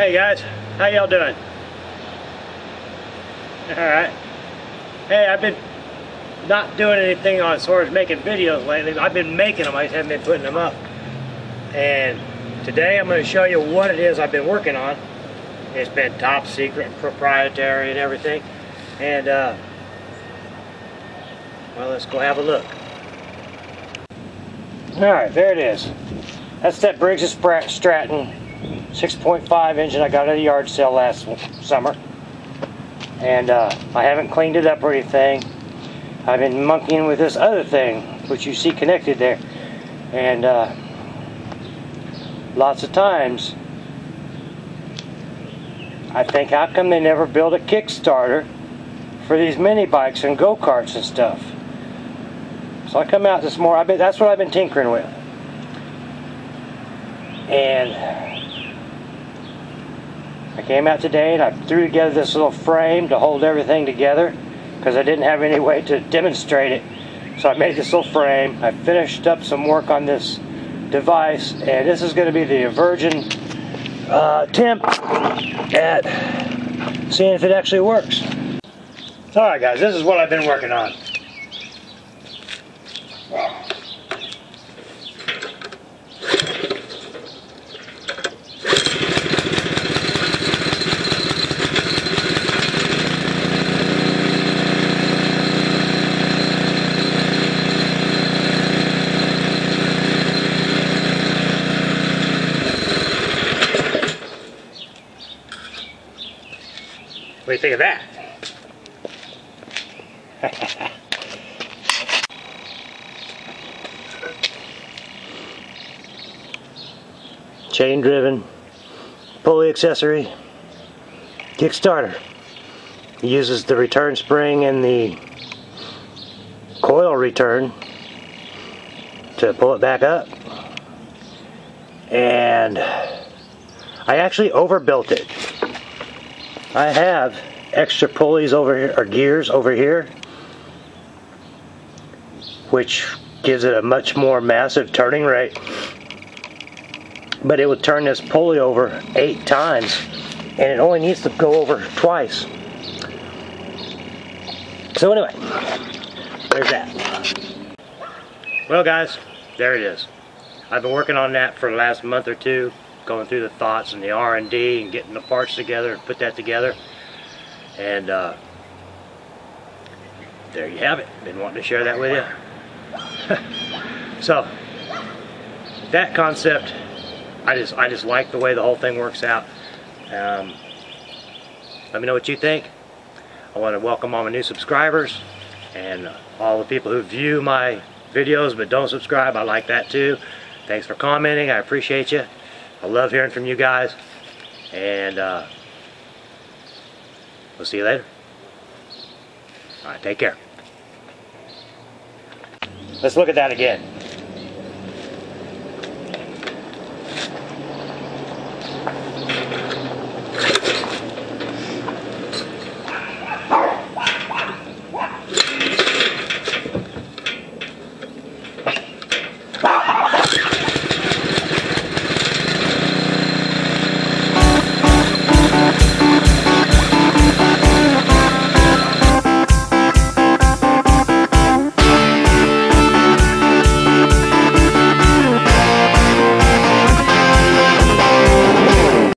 Hey guys, how y'all doing? Alright. Hey, I've been not doing anything on as far as making videos lately. I've been making them, I just haven't been putting them up. And today I'm going to show you what it is I've been working on. It's been top secret and proprietary and everything. And, well, let's go have a look. Alright, there it is. That's that Briggs & Stratton 6.5 engine I got at a yard sale last summer. And I haven't cleaned it up or anything. I've been monkeying with this other thing, which you see connected there. And lots of times, I think, how come they never build a Kickstarter for these mini bikes and go-karts and stuff? So I come out this morning, that's what I've been tinkering with. And I came out today and I threw together this little frame to hold everything together because I didn't have any way to demonstrate it. So I made this little frame. I finished up some work on this device, and this is going to be the Virgin attempt at seeing if it actually works. Alright guys, this is what I've been working on. What do you think of that? Chain driven, pulley accessory, Kickstarter. It uses the return spring and the coil return to pull it back up. And I actually overbuilt it. I have extra pulleys over here, or gears over here, which gives it a much more massive turning rate. But it would turn this pulley over 8 times, and it only needs to go over twice. So anyway, there's that. Well guys, there it is. I've been working on that for the last month or two, going through the thoughts and the R&D and getting the parts together and put that together. And there you have it. Been wanting to share that with you. So that concept, I just like the way the whole thing works out. Let me know what you think. I want to welcome all my new subscribers and all the people who view my videos but don't subscribe. I like that too. Thanks for commenting. I appreciate you. I love hearing from you guys, and we'll see you later. Alright, take care. Let's look at that again.